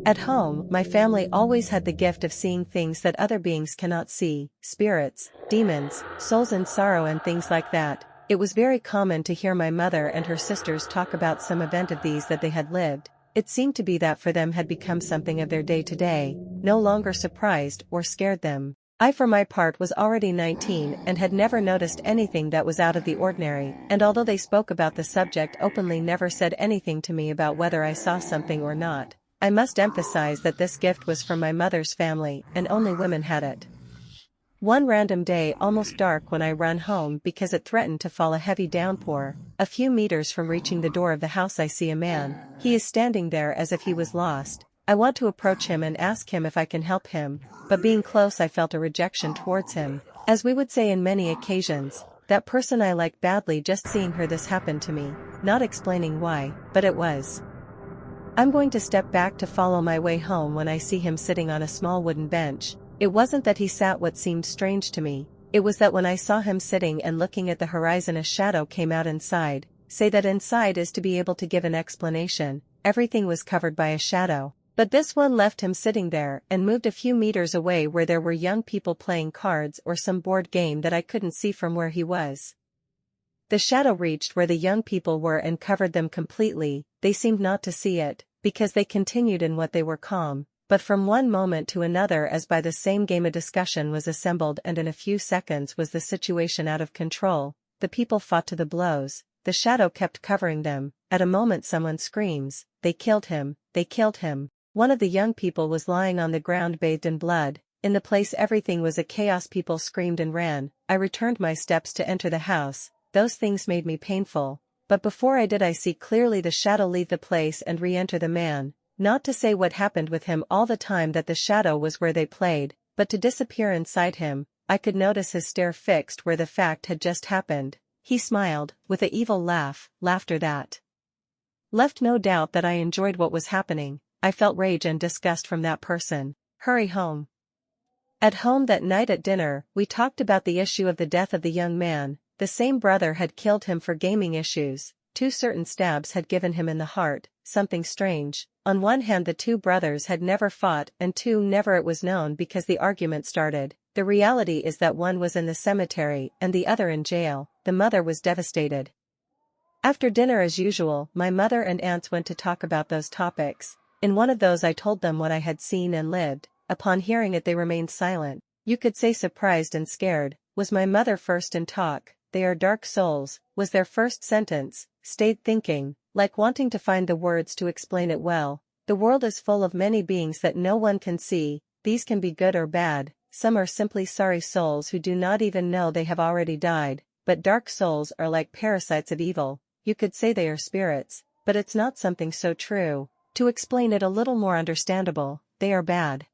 At home, my family always had the gift of seeing things that other beings cannot see, spirits, demons, souls in sorrow and things like that. It was very common to hear my mother and her sisters talk about some event of these that they had lived. It seemed to be that for them had become something of their day-to-day, no longer surprised or scared them. I for my part was already 19 and had never noticed anything that was out of the ordinary, and although they spoke about the subject openly never said anything to me about whether I saw something or not. I must emphasize that this gift was from my mother's family and only women had it. One random day almost dark when I run home because it threatened to fall a heavy downpour, a few meters from reaching the door of the house I see a man. He is standing there as if he was lost. I want to approach him and ask him if I can help him, but being close I felt a rejection towards him. As we would say in many occasions, that person I like badly. Just seeing her this happened to me, not explaining why, but it was. I'm going to step back to follow my way home when I see him sitting on a small wooden bench. It wasn't that he sat what seemed strange to me, it was that when I saw him sitting and looking at the horizon a shadow came out inside. Say that inside is to be able to give an explanation. Everything was covered by a shadow. But this one left him sitting there and moved a few meters away where there were young people playing cards or some board game that I couldn't see from where he was. The shadow reached where the young people were and covered them completely. They seemed not to see it, because they continued in what they were calm, but from one moment to another as by the same game a discussion was assembled and in a few seconds was the situation out of control. The people fought to the blows, the shadow kept covering them. At a moment someone screams, "They killed him, they killed him." One of the young people was lying on the ground bathed in blood. In the place everything was a chaos. People screamed and ran. I returned my steps to enter the house. Those things made me painful, but before I did I see clearly the shadow leave the place and re-enter the man, not to say what happened with him all the time that the shadow was where they played, but to disappear inside him. I could notice his stare fixed where the fact had just happened. He smiled, with a evil laugh, laughter that left no doubt that I enjoyed what was happening. I felt rage and disgust from that person. Hurry home. At home that night at dinner, we talked about the issue of the death of the young man. The same brother had killed him for gaming issues. 2 certain stabs had given him in the heart, something strange. On one hand the 2 brothers had never fought and 2 never it was known because the argument started. The reality is that one was in the cemetery and the other in jail. The mother was devastated. After dinner as usual, my mother and aunts went to talk about those topics. In one of those I told them what I had seen and lived. Upon hearing it they remained silent. You could say surprised and scared. Was my mother first in talk? "They are dark souls," was their first sentence. Stayed thinking, like wanting to find the words to explain it well. The world is full of many beings that no one can see. These can be good or bad. Some are simply sorry souls who do not even know they have already died. But dark souls are like parasites of evil. You could say they are spirits, but it's not something so true. To explain it a little more understandable, they are bad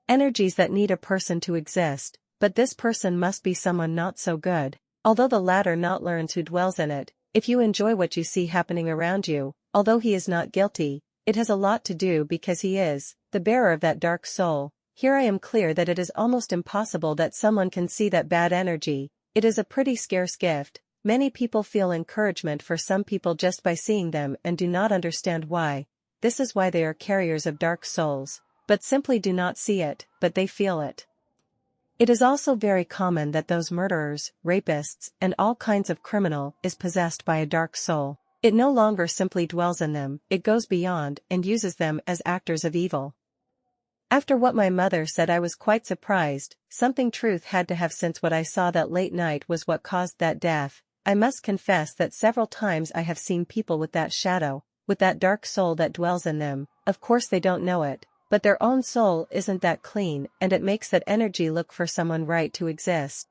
energies that need a person to exist, but this person must be someone not so good. Although the latter not learns who dwells in it. If you enjoy what you see happening around you, although he is not guilty, it has a lot to do because he is the bearer of that dark soul. Here I am clear that it is almost impossible that someone can see that bad energy. It is a pretty scarce gift. Many people feel encouragement for some people just by seeing them and do not understand why. This is why they are carriers of dark souls, but simply do not see it, but they feel it. It is also very common that those murderers, rapists, and all kinds of criminal is possessed by a dark soul. It no longer simply dwells in them, it goes beyond and uses them as actors of evil. After what my mother said I was quite surprised. Something truth had to have, since what I saw that late night was what caused that death. I must confess that several times I have seen people with that shadow, with that dark soul that dwells in them. Of course they don't know it, but their own soul isn't that clean and it makes that energy look for someone right to exist.